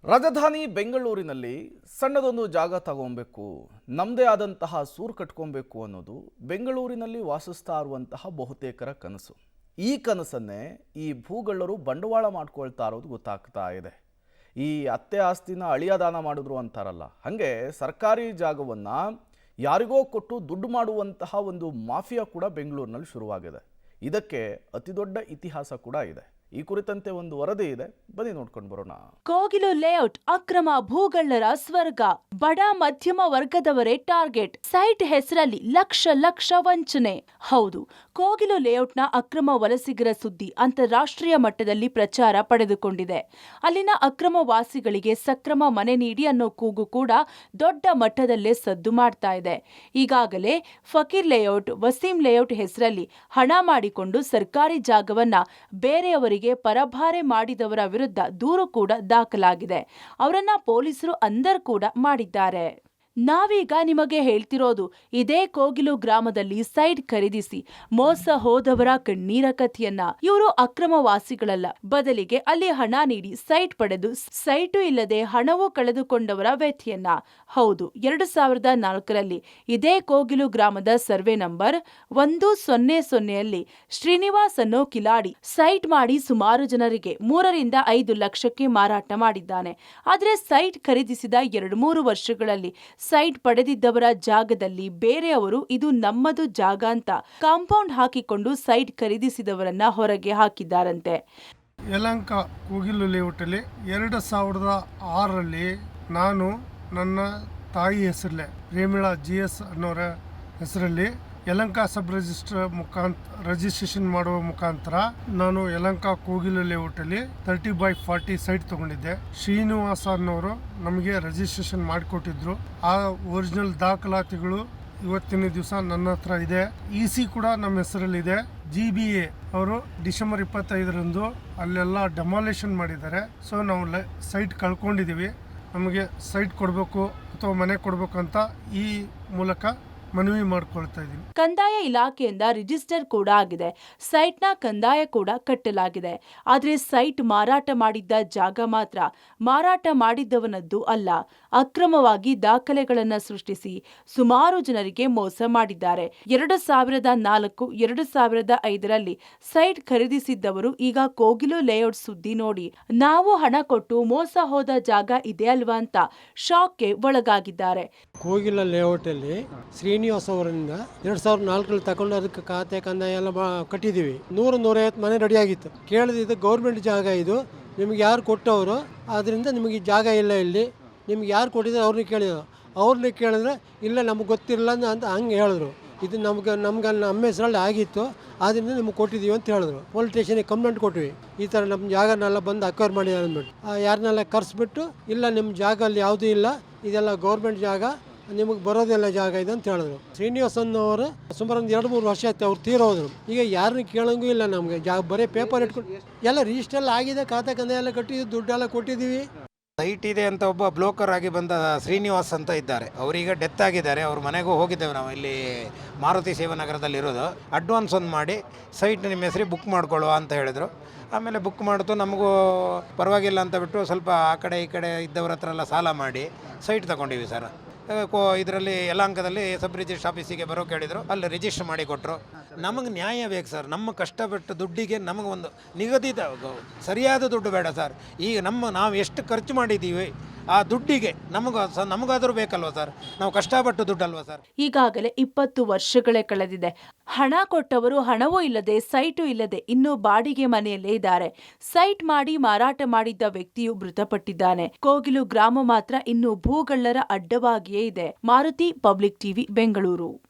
ರಾಜಧಾನಿ ಬೆಂಗಳೂರಿನಲ್ಲಿ ಸಣ್ಣದೊಂದು ಜಾಗ ತಗೊಬೇಕು, ನಮ್ಮದೇ ಆದಂತಹ ಸೂರು ಕಟ್ಕೊಬೇಕು ಅನ್ನೋದು ಬೆಂಗಳೂರಿನಲ್ಲಿ ವಾಸಿಸ್ತಾ ಇರುವಂತಹ ಬಹುತೇಕರ ಕನಸು. ಈ ಕನಸನ್ನೇ ಈ ಭೂಗಳ್ಳರು ಬಂಡವಾಳ ಮಾಡ್ಕೊಳ್ತಾ ಇರೋದು ಗೊತ್ತಾಗ್ತಾ ಇದೆ. ಈ ಅತ್ತೆ ಆಸ್ತಿನ ಅಳಿಯ ದಾನ ಮಾಡಿದ್ರು ಅಂತಾರಲ್ಲ, ಹಾಗೆ ಸರ್ಕಾರಿ ಜಾಗವನ್ನು ಯಾರಿಗೋ ಕೊಟ್ಟು ದುಡ್ಡು ಮಾಡುವಂತಹ ಒಂದು ಮಾಫಿಯಾ ಕೂಡ ಬೆಂಗಳೂರಿನಲ್ಲಿ ಶುರುವಾಗಿದೆ. ಇದಕ್ಕೆ ಅತಿ ದೊಡ್ಡ ಇತಿಹಾಸ ಕೂಡ ಇದೆ. ಈ ಕುರಿತಂತೆ ಒಂದು ವರದಿ ಇದೆ, ಬನ್ನಿ ನೋಡ್ಕೊಂಡು ಬರೋಣ. ಕೋಗಿಲು ಲೇಔಟ್ ಅಕ್ರಮ ಭೂಗಳ್ಳರ ಸ್ವರ್ಗ, ಬಡ ಮಧ್ಯಮ ವರ್ಗದವರೇ ಟಾರ್ಗೆಟ್. ಸೈಟ್ ಹೆಸರಲ್ಲಿ ಲಕ್ಷ ಲಕ್ಷ ವಂಚನೆ. ಹೌದು, ಕೋಗಿಲು ಲೇಔಟ್ನ ಅಕ್ರಮ ವಲಸಿಗರ ಸುದ್ದಿ ಅಂತಾರಾಷ್ಟ್ರೀಯ ಮಟ್ಟದಲ್ಲಿ ಪ್ರಚಾರ ಪಡೆದುಕೊಂಡಿದೆ. ಅಲ್ಲಿನ ಅಕ್ರಮ ವಾಸಿಗಳಿಗೆ ಸಕ್ರಮ ಮನೆ ನೀಡಿ ಅನ್ನೋ ಕೂಗು ಕೂಡ ದೊಡ್ಡ ಮಟ್ಟದಲ್ಲೇ ಸದ್ದು ಮಾಡ್ತಾ ಇದೆ. ಈಗಾಗಲೇ ಫಕೀರ್ ಲೇಔಟ್, ವಸೀಂ ಲೇಔಟ್ ಹೆಸರಲ್ಲಿ ಹಣ ಮಾಡಿಕೊಂಡು ಸರ್ಕಾರಿ ಜಾಗವನ್ನ ಬೇರೆಯವರಿಗೆ ಪರಭಾರೆ ಮಾಡಿದವರ ವಿರುದ್ಧ ದೂರು ಕೂಡ ದಾಖಲಾಗಿದೆ. ಅವರನ್ನ ಪೊಲೀಸರು ಅಂದರ್ ಕೂಡ ಮಾಡಿದ್ದಾರೆ. ನಾವೀಗ ನಿಮಗೆ ಹೇಳ್ತಿರೋದು ಇದೇ ಕೋಗಿಲು ಗ್ರಾಮದಲ್ಲಿ ಸೈಟ್ ಖರೀದಿಸಿ ಮೋಸ ಹೋದವರ ಕಣ್ಣೀರ ಕಥೆಯನ್ನ. ಇವರು ಅಕ್ರಮ ವಾಸಿಗಳಲ್ಲ, ಬದಲಿಗೆ ಅಲ್ಲಿ ಹಣ ನೀಡಿ ಸೈಟ್ ಪಡೆದು ಸೈಟು ಇಲ್ಲದೆ ಹಣವೂ ಕಳೆದುಕೊಂಡವರ ವ್ಯಥೆಯನ್ನ. ಹೌದು, 2004ರಲ್ಲಿ ಇದೇ ಕೋಗಿಲು ಗ್ರಾಮದ ಸರ್ವೆ ನಂಬರ್ 100ಯಲ್ಲಿ ಶ್ರೀನಿವಾಸ್ ಅನ್ನೋ ಕಿಲಾಡಿ ಸೈಟ್ ಮಾಡಿ ಸುಮಾರು ಜನರಿಗೆ 3ರಿಂದ 5 ಲಕ್ಷಕ್ಕೆ ಮಾರಾಟ ಮಾಡಿದ್ದಾನೆ. ಆದರೆ ಸೈಟ್ ಖರೀದಿಸಿದ 2-3 ವರ್ಷಗಳಲ್ಲಿ ಸೈಟ್ ಪಡೆದಿದ್ದವರ ಜಾಗದಲ್ಲಿ ಬೇರೆಯವರು ಇದು ನಮ್ಮದು ಜಾಗ ಅಂತ ಕಾಂಪೌಂಡ್ ಹಾಕಿಕೊಂಡು ಸೈಟ್ ಖರೀದಿಸಿದವರನ್ನ ಹೊರಗೆ ಹಾಕಿದ್ದಾರಂತೆ. ಯಲಹಂಕ ಕೋಗಿಲು ಲೇಔಟಲ್ಲಿ 2006ರಲ್ಲಿ ನಾನು ನನ್ನ ತಾಯಿ ಹೆಸರಲ್ಲೇ ಪ್ರೇಮಿಳಾ GS ಅನ್ನೋರ ಹೆಸರಲ್ಲಿ ಯಲಹಂಕ ಸಬ್ ರಿಜಿಸ್ಟ್ರೇಷನ್ ಮಾಡುವ ಮುಖಾಂತರ ನಾನು ಯಲಹಂಕ ಕೋಗಿಲು ಲೇಔಟಲ್ಲಿ 30/40 ಸೈಟ್ ತಗೊಂಡಿದ್ದೆ. ಶ್ರೀನಿವಾಸ ಅನ್ನೋರು ನಮಗೆ ರಿಜಿಸ್ಟ್ರೇಷನ್ ಮಾಡಿಕೊಟ್ಟಿದ್ರು. ಆ ಒರಿಜಿನಲ್ ದಾಖಲಾತಿಗಳು ಇವತ್ತಿನ ದಿವಸ ನನ್ನ ಹತ್ರ ಇದೆ. EC ಕೂಡ ನಮ್ಮ ಹೆಸರಲ್ಲಿದೆ. GBA ಅವರು ಡಿಸೆಂಬರ್ 25ರಂದು ಅಲ್ಲೆಲ್ಲ ಡೆಮಾಲೇಷನ್ ಮಾಡಿದ್ದಾರೆ. ಸೊ ನಾವು ಸೈಟ್ ಕಳ್ಕೊಂಡಿದ್ದೀವಿ. ನಮಗೆ ಸೈಟ್ ಕೊಡಬೇಕು ಅಥವಾ ಮನೆ ಕೊಡಬೇಕು ಅಂತ ಈ ಮೂಲಕ ಮನವಿ ಮಾಡ್ಕೊಳ್ತಾ ಇದ್ದೀನಿ. ಕಂದಾಯ ಇಲಾಖೆಯಿಂದ ರಿಜಿಸ್ಟರ್ ಕೂಡ ಆಗಿದೆ. ಸೈಟ್ನ ಕಂದಾಯ ಕೂಡ ಕಟ್ಟಲಾಗಿದೆ. ಆದರೆ ಸೈಟ್ ಮಾರಾಟ ಮಾಡಿದ್ದ ಜಾಗ ಮಾತ್ರ ಮಾರಾಟ ಮಾಡಿದ್ದವನದ್ದು ಅಲ್ಲ. ಅಕ್ರಮವಾಗಿ ದಾಖಲೆಗಳನ್ನು ಸೃಷ್ಟಿಸಿ ಸುಮಾರು ಜನರಿಗೆ ಮೋಸ ಮಾಡಿದ್ದಾರೆ. 2004-2005ರಲ್ಲಿ ಸೈಟ್ ಖರೀದಿಸಿದ್ದವರು ಈಗ ಕೋಗಿಲು ಲೇಔಟ್ ಸುದ್ದಿ ನೋಡಿ ನಾವು ಹಣ ಕೊಟ್ಟು ಮೋಸ ಹೋದ ಜಾಗ ಇದೆ ಅಲ್ವಾ ಅಂತ ಶಾಕ್ಗೆ ಒಳಗಾಗಿದ್ದಾರೆ. ಕೋಗಿಲ ಲೇಔಟ್ ಅಲ್ಲಿ ಶ್ರೀನಿವಾಸ್ ಅವರಿಂದ 2004ರಲ್ಲಿ ತಗೊಂಡು ಅದಕ್ಕೆ ಖಾತೆ ಕಂದಾಯ ಎಲ್ಲ ಕಟ್ಟಿದ್ದೀವಿ. 100-150 ಮನೆ ರೆಡಿ ಆಗಿತ್ತು. ಕೇಳಿದ ಗೌರ್ಮೆಂಟ್ ಜಾಗ ಇದು, ನಿಮ್ಗೆ ಯಾರು ಕೊಟ್ಟವರು, ಆದ್ರಿಂದ ನಿಮಗೆ ಜಾಗ ಇಲ್ಲ ಇಲ್ಲಿ, ನಿಮ್ಗೆ ಯಾರು ಕೊಟ್ಟಿದ್ದಾರೆ ಅವ್ರನ್ನ ಕೇಳಿದ್ರೆ ಇಲ್ಲ ನಮ್ಗೆ ಗೊತ್ತಿರಲ್ಲ ಅಂತ ಹಂಗೆ ಹೇಳಿದ್ರು. ಇದು ನಮ್ಮ ಹೆಸರಲ್ಲಿ ಆಗಿತ್ತು, ಆದ್ದರಿಂದ ನಿಮ್ಗೆ ಕೊಟ್ಟಿದ್ದೀವಿ ಅಂತ ಹೇಳಿದ್ರು. ಪೊಲೀಸ್ ಸ್ಟೇಷನಿಗೆ ಕಂಪ್ಲೇಂಟ್ ಕೊಟ್ವಿ, ಈ ಥರ ನಮ್ಮ ಜಾಗನೆಲ್ಲ ಬಂದು ಅಕ್ವೈರ್ ಮಾಡಿ ಅಂದ್ಬಿಟ್ಟು ಯಾರನ್ನೆಲ್ಲ ಕರೆಸ್ಬಿಟ್ಟು ಇಲ್ಲ ನಿಮ್ಮ ಜಾಗ ಅಲ್ಲಿ ಯಾವುದೂ ಇಲ್ಲ, ಇದೆಲ್ಲ ಗೌರ್ಮೆಂಟ್ ಜಾಗ, ನಿಮಗೆ ಬರೋದೆಲ್ಲ ಜಾಗ ಇದೆ ಅಂತ ಹೇಳಿದ್ರು. ಶ್ರೀನಿವಾಸನ್ ಅವರು ಸುಮಾರು ಒಂದು 2-3 ವರ್ಷ ಆಯ್ತು ಅವ್ರು ತೀರೋದ್ರು. ಈಗ ಯಾರನ್ನ ಕೇಳಂಗೂ ಇಲ್ಲ ನಮಗೆ ಜಾಗ, ಬರೀ ಪೇಪರ್ ಇಟ್ಕೊಂಡು ಎಲ್ಲ ರಿಜಿಸ್ಟರ್ ಎಲ್ಲ ಆಗಿದೆ, ಖಾತೆ ಕಂದಾಯ ಎಲ್ಲ ಕಟ್ಟಿದ್ವಿ, ದುಡ್ಡೆಲ್ಲ ಕೊಟ್ಟಿದ್ದೀವಿ. ಸೈಟ್ ಇದೆ ಅಂತ ಒಬ್ಬ ಬ್ರೋಕರ್ ಆಗಿ ಬಂದ ಶ್ರೀನಿವಾಸ್ ಅಂತ ಇದ್ದಾರೆ. ಅವರೀಗ ಡೆತ್ ಆಗಿದ್ದಾರೆ. ಅವ್ರ ಮನೆಗೂ ಹೋಗಿದ್ದೇವೆ ನಾವು, ಇಲ್ಲಿ ಮಾರುತಿ ಸೇವಾನಗರದಲ್ಲಿ ಇರೋದು. ಅಡ್ವಾನ್ಸ್ ಒಂದು ಮಾಡಿ ಸೈಟ್ ನಿಮ್ಮ ಹೆಸರಿಗೆ ಬುಕ್ ಮಾಡ್ಕೊಳ್ಳುವ ಅಂತ ಹೇಳಿದರು. ಆಮೇಲೆ ಬುಕ್ ಮಾಡಿತು, ನಮಗೂ ಪರವಾಗಿಲ್ಲ ಅಂತ ಬಿಟ್ಟು ಸ್ವಲ್ಪ ಆ ಕಡೆ ಈ ಕಡೆ ಇದ್ದವ್ರ ಹತ್ರ ಎಲ್ಲ ಸಾಲ ಮಾಡಿ ಸೈಟ್ ತಗೊಂಡಿವಿ ಸರ್. ಇದರಲ್ಲಿ ಯಲಹಂಕದಲ್ಲಿ ಸಬ್ ರಿಜಿಸ್ಟ್ರ್ ಆಫೀಸಿಗೆ ಬರೋ ಕೇಳಿದರು, ಅಲ್ಲಿ ರಿಜಿಸ್ಟರ್ ಮಾಡಿ ಕೊಟ್ಟರು. ನಮಗೆ ನ್ಯಾಯ ಬೇಕು ಸರ್. ನಮ್ಮ ಕಷ್ಟಪಟ್ಟು ದುಡ್ಡಿಗೆ ನಮಗೊಂದು ನಿಗದಿತ ಸರಿಯಾದ ದುಡ್ಡು ಬೇಡ ಸರ್. ಈಗ ನಾವು ಎಷ್ಟು ಖರ್ಚು ಮಾಡಿದ್ದೀವಿ ಆ ದುಡ್ಡಿಗೆ ನಮಗಾದರೂ ಬೇಕಲ್ವ ಸರ್. ನಾವು ಕಷ್ಟಪಟ್ಟು ದುಡ್ಡಲ್ವ ಸರ್. ಈಗಾಗಲೇ 20 ವರ್ಷಗಳೇ ಕಳೆದಿದೆ. ಹಣ ಕೊಟ್ಟವರು ಹಣವೂ ಇಲ್ಲದೆ ಸೈಟು ಇಲ್ಲದೆ ಇನ್ನೂ ಬಾಡಿಗೆ ಮನೆಯಲ್ಲೇ ಇದ್ದಾರೆ. ಸೈಟ್ ಮಾಡಿ ಮಾರಾಟ ಮಾಡಿದ್ದ ವ್ಯಕ್ತಿಯು ಮೃತಪಟ್ಟಿದ್ದಾನೆ. ಕೋಗಿಲು ಗ್ರಾಮ ಮಾತ್ರ ಇನ್ನೂ ಭೂಗಳ್ಳರ ಅಡ್ಡವಾಗಿಯೇ ಇದೆ. Maruti, public TV, Bengaluru.